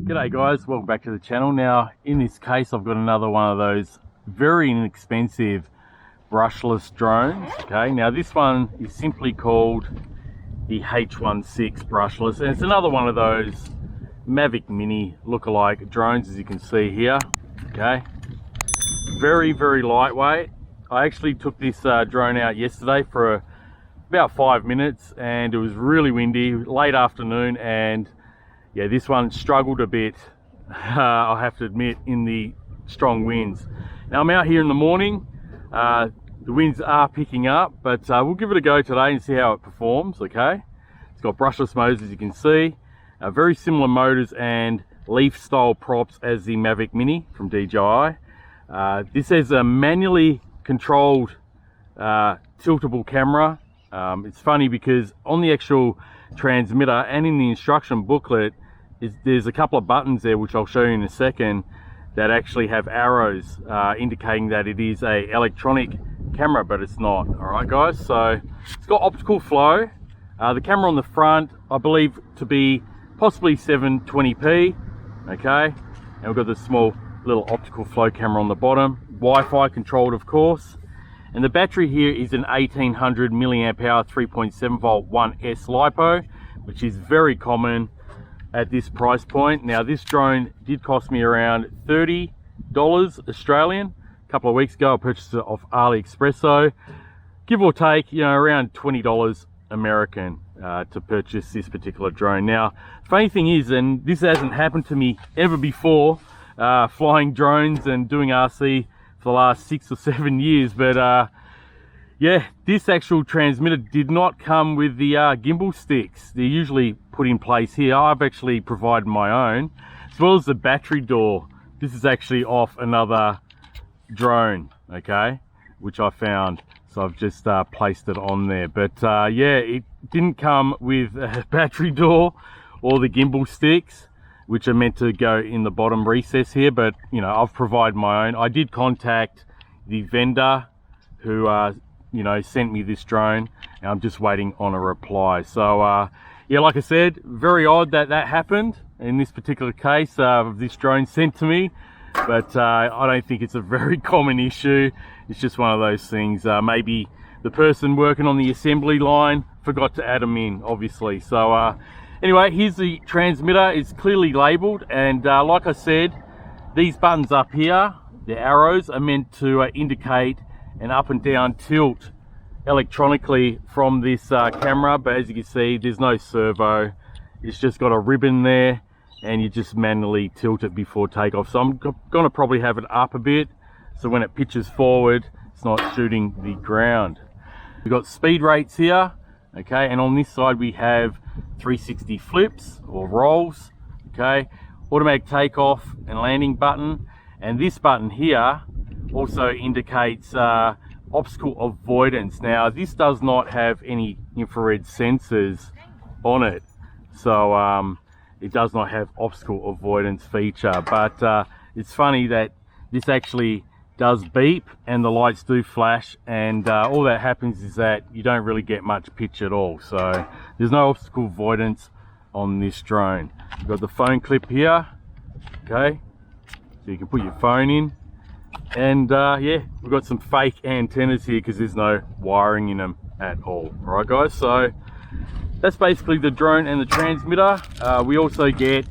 G'day guys, welcome back to the channel. Now in this case I've got another one of those very inexpensive brushless drones. Okay, now this one is simply called the H16 brushless, and it's another one of those Mavic Mini lookalike drones, as you can see here. Okay, very lightweight. I actually took this drone out yesterday for about 5 minutes and it was really windy, late afternoon, and yeah, this one struggled a bit, I have to admit, in the strong winds. Now I'm out here in the morning, the winds are picking up, but we'll give it a go today and see how it performs. Okay, it's got brushless motors, as you can see, very similar motors and leaf style props as the Mavic Mini from DJI. This has a manually controlled tiltable camera. It's funny because on the actual transmitter and in the instruction booklet there's a couple of buttons there, which I'll show you in a second, that actually have arrows indicating that it is a electronic camera, but it's not. All right guys, so it's got optical flow, the camera on the front I believe to be possibly 720p. okay, and we've got this small little optical flow camera on the bottom, Wi-Fi controlled of course. And the battery here is an 1800 milliamp hour 3.7 volt 1S LiPo, which is very common at this price point. Now this drone did cost me around $30 Australian. A couple of weeks ago I purchased it off AliExpress, so give or take, you know, around $20 American to purchase this particular drone. Now funny thing is, and this hasn't happened to me ever before, flying drones and doing RC for the last 6 or 7 years, but yeah, this actual transmitter did not come with the gimbal sticks. They're usually put in place here. I've actually provided my own, as well as the battery door. This is actually off another drone, okay, which I found, so I've just placed it on there. But yeah, it didn't come with a battery door or the gimbal sticks, which are meant to go in the bottom recess here, but you know, I've provided my own. I did contact the vendor who you know, sent me this drone, and I'm just waiting on a reply. So yeah, like I said, very odd that that happened in this particular case of this drone sent to me, but I don't think it's a very common issue. It's just one of those things. Maybe the person working on the assembly line forgot to add them in, obviously. So anyway, here's the transmitter. It's clearly labeled, and like I said, these buttons up here, the arrows, are meant to indicate an up and down tilt electronically from this camera, but as you can see, there's no servo. It's just got a ribbon there, and you just manually tilt it before takeoff. So I'm gonna probably have it up a bit, so when it pitches forward, it's not shooting the ground. We've got speed rates here, okay, and on this side we have 360 flips or rolls, okay, automatic takeoff and landing button, and this button here also indicates obstacle avoidance. Now this does not have any infrared sensors on it, so it does not have obstacle avoidance feature, but it's funny that this actually does beep and the lights do flash, and all that happens is that you don't really get much pitch at all. So there's no obstacle avoidance on this drone. You've got the phone clip here, okay, so you can put your phone in, and yeah, we've got some fake antennas here because there's no wiring in them at all. All right guys, so that's basically the drone and the transmitter. We also get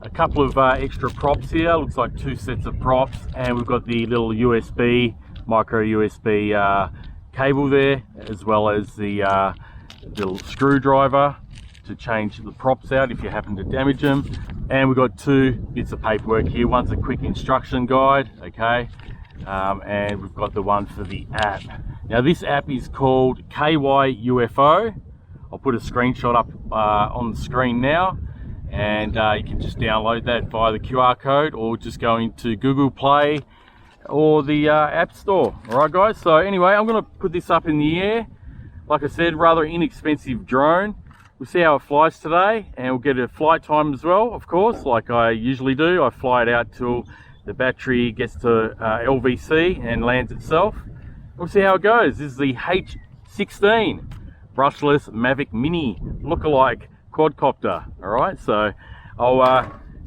a couple of extra props here. Looks like 2 sets of props, and we've got the little USB, micro USB cable there, as well as the little screwdriver to change the props out if you happen to damage them. And we've got 2 bits of paperwork here. One's a quick instruction guide, okay, and we've got the one for the app. Now this app is called KYUFO. I'll put a screenshot up on the screen now, and you can just download that via the QR code, or just go into Google Play or the App Store. All right guys, so anyway, I'm going to put this up in the air. Like I said, rather inexpensive drone. We'll see how it flies today, and we'll get a flight time as well, of course, like I usually do. I fly it out till the battery gets to LVC and lands itself. We'll see how it goes. This is the H16 brushless Mavic Mini lookalike quadcopter. All right, so I'll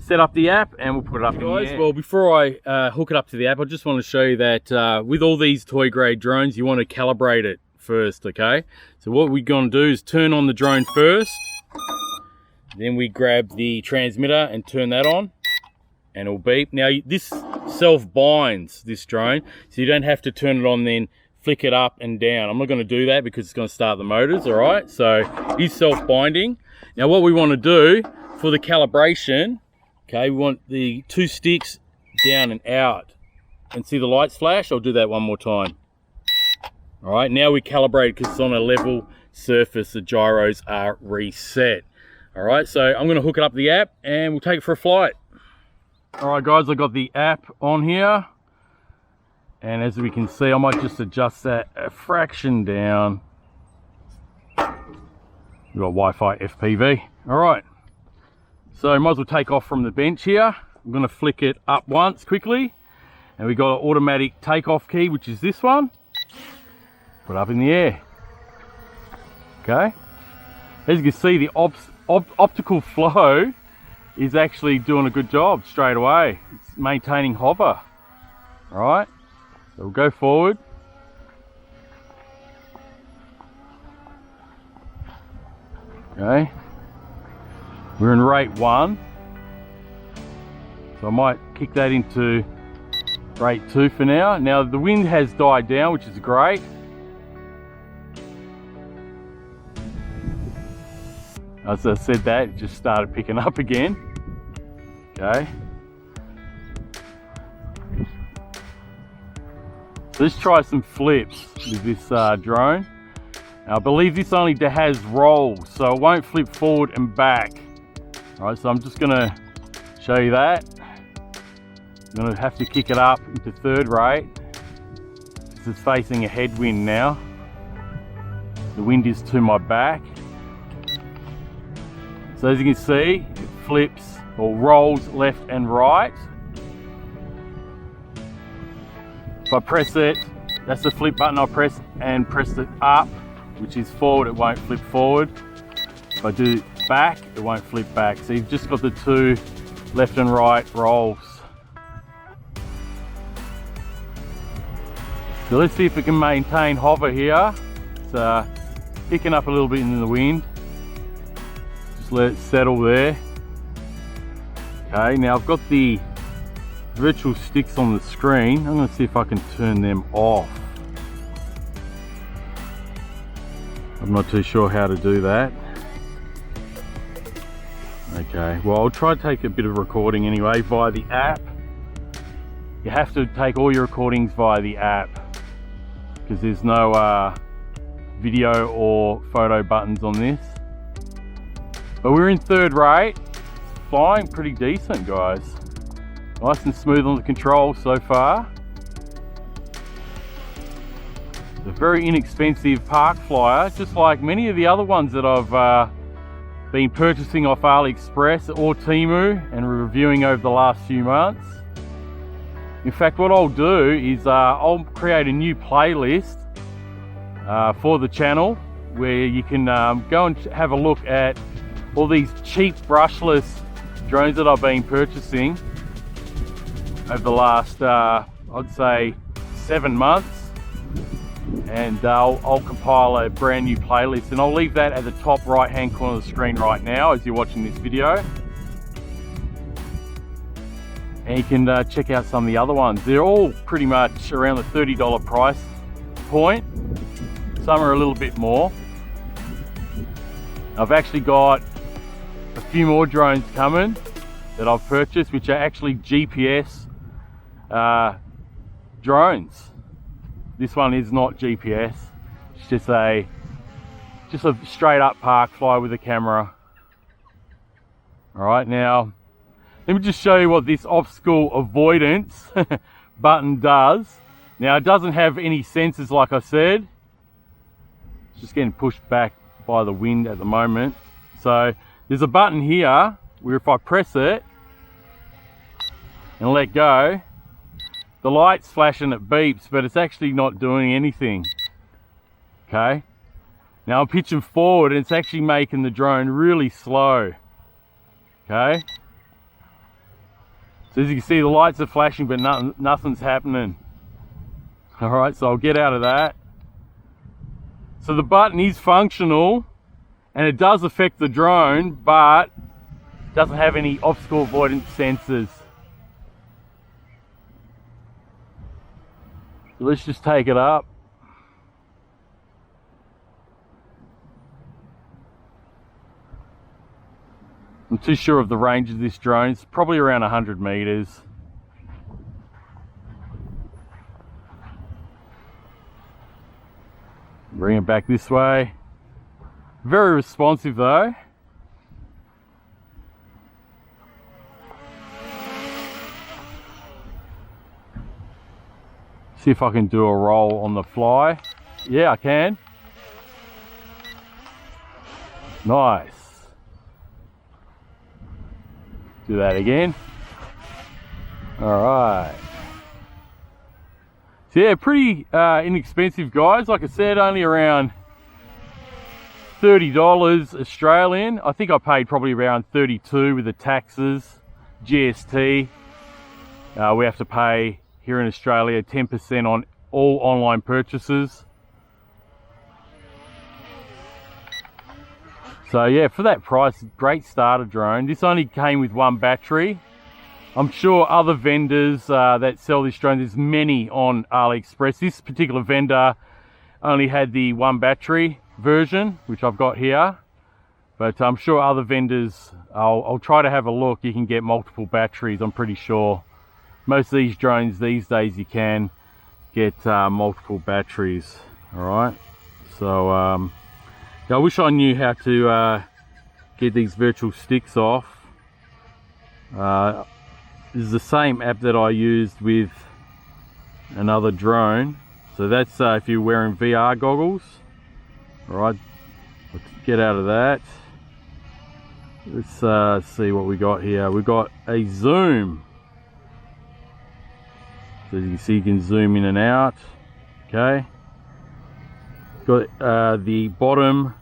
set up the app and we'll put it up in the air. Well, before I hook it up to the app, I just want to show you that with all these toy grade drones, you want to calibrate it first, okay? So what we're going to do is turn on the drone first, then we grab the transmitter and turn that on, and it'll beep. Now this self-binds this drone, so you don't have to turn it on then flick it up and down. I'm not going to do that because it's going to start the motors, all right? So it's self-binding. Now what we want to do for the calibration, okay, we want the 2 sticks down and out. And see the lights flash? I'll do that one more time. All right, now we calibrate because it's on a level surface. The gyros are reset. All right, so I'm going to hook it up to the app and we'll take it for a flight. All right, guys, I've got the app on here. And as we can see, I might just adjust that a fraction down. We've got Wi-Fi FPV. All right, so I might as well take off from the bench here. I'm going to flick it up once quickly. And we've got an automatic takeoff key, which is this one. Put it up in the air. Okay. As you can see, the optical flow is actually doing a good job straight away. It's maintaining hover. All right. So we'll go forward. Okay. We're in rate 1. So I might kick that into rate 2 for now. Now the wind has died down, which is great. As I said that, it just started picking up again. Okay. So let's try some flips with this drone. Now, I believe this only has rolls, so it won't flip forward and back. All right, so I'm just gonna show you that. I'm gonna have to kick it up into 3rd rate. This is facing a headwind now. The wind is to my back. So as you can see, it flips or rolls left and right. If I press it, that's the flip button I press, and press it up, which is forward, it won't flip forward. If I do back, it won't flip back. So you've just got the 2 left and right rolls. So let's see if we can maintain hover here. It's picking up a little bit in the wind. Just let it settle there. Okay, now I've got the virtual sticks on the screen. I'm going to see if I can turn them off. I'm not too sure how to do that. Okay, well, I'll try to take a bit of recording anyway via the app. You have to take all your recordings via the app because there's no video or photo buttons on this. But we're in 3rd rate, flying pretty decent, guys. Nice and smooth on the controls so far. It's a very inexpensive park flyer, just like many of the other ones that I've been purchasing off AliExpress or Temu and reviewing over the last few months. In fact, what I'll do is I'll create a new playlist for the channel where you can go and have a look at all these cheap brushless drones that I've been purchasing over the last, I'd say 7 months, and I'll compile a brand new playlist, and I'll leave that at the top right hand corner of the screen right now as you're watching this video, and you can check out some of the other ones. They're all pretty much around the $30 price point. Some are a little bit more. I've actually got a few more drones coming that I've purchased, which are actually GPS drones. This one is not GPS. It's just a straight up park fly with a camera. All right, now let me just show you what this obstacle avoidance button does. Now it doesn't have any sensors, like I said. It's just getting pushed back by the wind at the moment. So there's a button here where if I press it and let go, the light's flash and it beeps, but it's actually not doing anything. Okay, now I'm pitching forward and it's actually making the drone really slow. Okay, So as you can see, the lights are flashing, but nothing's happening. All right, so I'll get out of that. So the button is functional, and it does affect the drone, but doesn't have any obstacle avoidance sensors. So let's just take it up. I'm too sure of the range of this drone. It's probably around 100 meters. Bring it back this way. Very responsive though. See if I can do a roll on the fly. Yeah, I can. Nice. Do that again. All right. So yeah, pretty inexpensive, guys. Like I said, only around $30 Australian. I think I paid probably around 32 with the taxes, GST. We have to pay here in Australia 10% on all online purchases. So yeah, for that price, great starter drone. This only came with one battery. I'm sure other vendors that sell this drone, there's many on AliExpress. This particular vendor only had the one battery version, which I've got here. But I'm sure other vendors, I'll try to have a look. You can get multiple batteries, I'm pretty sure. Most of these drones these days, you can get multiple batteries. All right. So yeah, I wish I knew how to get these virtual sticks off. This is the same app that I used with another drone. So that's if you're wearing VR goggles. All right, let's get out of that. Let's see what we got here. We got a zoom. So as you can see, you can zoom in and out. Okay. Got the bottom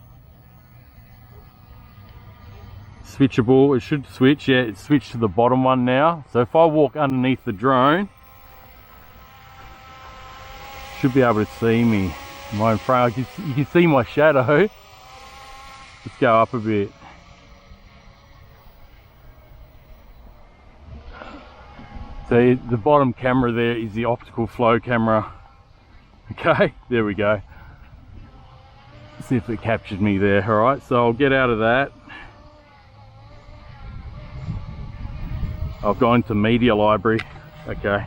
switchable. It should switch. Yeah, it's switched to the bottom one now. So if I walk underneath the drone, should be able to see me. Am I in front? You can see my shadow. Let's go up a bit. So the bottom camera there is the optical flow camera. Okay, there we go. Let's see if it captured me there. All right, so I'll get out of that. I've gone to media library. Okay.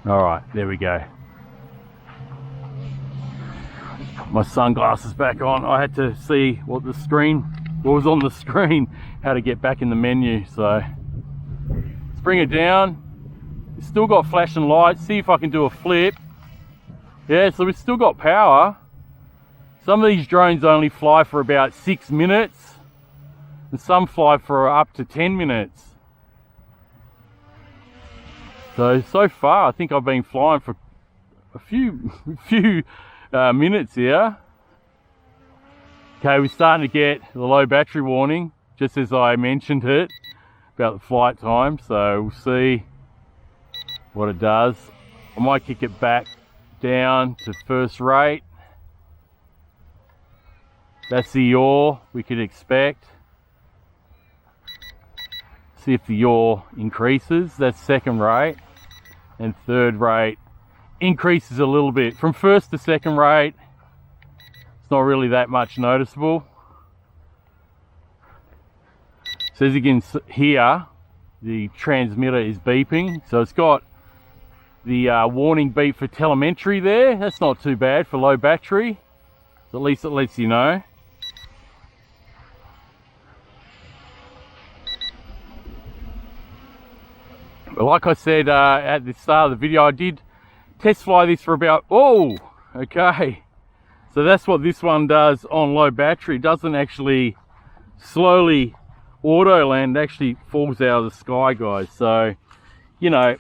All right, there we go. Put my sunglasses back on. I had to see what was on the screen, how to get back in the menu. So let's bring it down. It's still got flashing lights. See if I can do a flip. Yeah, so we've still got power. Some of these drones only fly for about 6 minutes, and some fly for up to 10 minutes. So far, I think I've been flying for a few minutes here. Okay, we're starting to get the low battery warning, just as I mentioned it, about the flight time. So we'll see what it does. I might kick it back down to first rate. That's the yaw we could expect. See if the yaw increases. That's second rate. And third rate increases a little bit. From first to second rate, it's not really that much noticeable. So as you can hear, the transmitter is beeping. So it's got the warning beep for telemetry there. That's not too bad for low battery. So at least it lets you know. But like I said at the start of the video, I did test fly this for about, oh, okay. So that's what this one does on low battery. It doesn't actually slowly auto land, it actually falls out of the sky, guys. So, you know,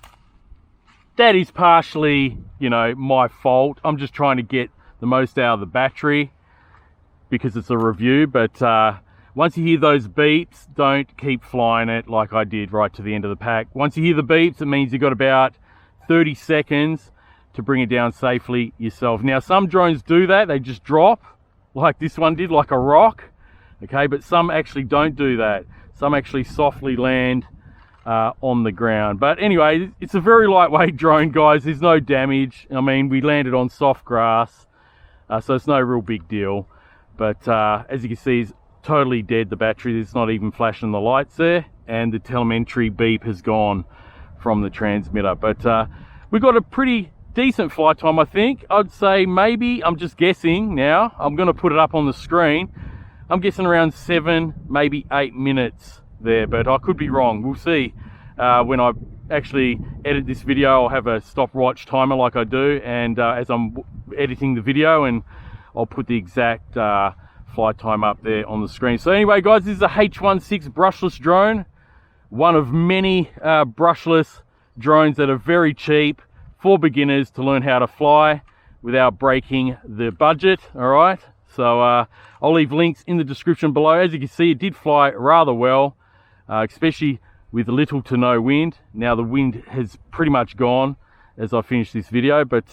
that is partially, you know, my fault. I'm just trying to get the most out of the battery because it's a review. But Once you hear those beeps, don't keep flying it like I did right to the end of the pack. Once you hear the beeps, it means you've got about 30 seconds to bring it down safely yourself. Now, some drones do that. They just drop like this one did, like a rock. Okay, but some actually don't do that. Some actually softly land on the ground. But anyway, it's a very lightweight drone, guys. There's no damage. I mean, we landed on soft grass, so it's no real big deal. But as you can see, it's totally dead, the battery. It's not even flashing the lights there, and the telemetry beep has gone from the transmitter. But we got a pretty decent flight time, I think. I'd say maybe, I'm just guessing now, I'm going to put it up on the screen. I'm guessing around 7, maybe 8 minutes there, but I could be wrong. We'll see. When I actually edit this video, I'll have a stopwatch timer like I do, and as I'm editing the video, and I'll put the exact flight time up there on the screen. So anyway, guys, this is a H16 brushless drone, one of many brushless drones that are very cheap for beginners to learn how to fly without breaking the budget. All right, so I'll leave links in the description below. As you can see, it did fly rather well, especially with little to no wind. Now the wind has pretty much gone as I finish this video, but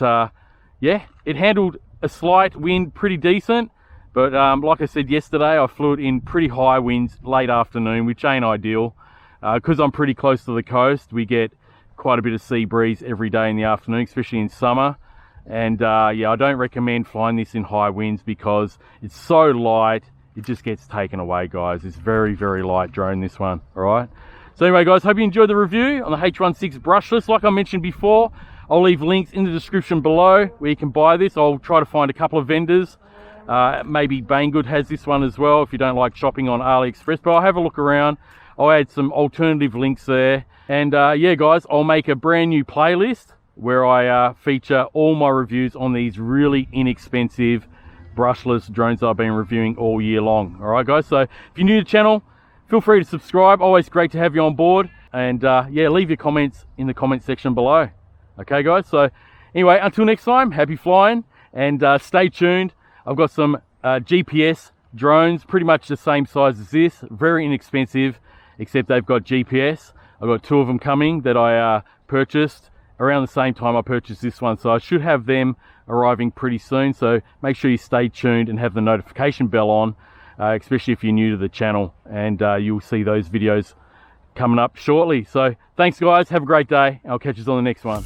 yeah, it handled a slight wind pretty decent. But like I said yesterday, I flew it in pretty high winds late afternoon, which ain't ideal. Because I'm pretty close to the coast, we get quite a bit of sea breeze every day in the afternoon, especially in summer. And yeah, I don't recommend flying this in high winds because it's so light, it just gets taken away, guys. It's very, very light drone, this one. All right. So anyway, guys, hope you enjoyed the review on the H16 brushless. Like I mentioned before, I'll leave links in the description below where you can buy this. I'll try to find a couple of vendors. Maybe Banggood has this one as well if you don't like shopping on AliExpress, but I'll have a look around. I'll add some alternative links there. And yeah, guys, I'll make a brand new playlist where I feature all my reviews on these really inexpensive brushless drones I've been reviewing all year long. All right, guys, so if you're new to the channel, feel free to subscribe. Always great to have you on board. And yeah, leave your comments in the comment section below. Okay, guys, so anyway, until next time, happy flying, and stay tuned. I've got some GPS drones, pretty much the same size as this, very inexpensive, except they've got GPS. I've got 2 of them coming that I purchased around the same time I purchased this one, so I should have them arriving pretty soon. So make sure you stay tuned and have the notification bell on, especially if you're new to the channel, and you'll see those videos coming up shortly. So thanks, guys, have a great day. I'll catch you on the next one.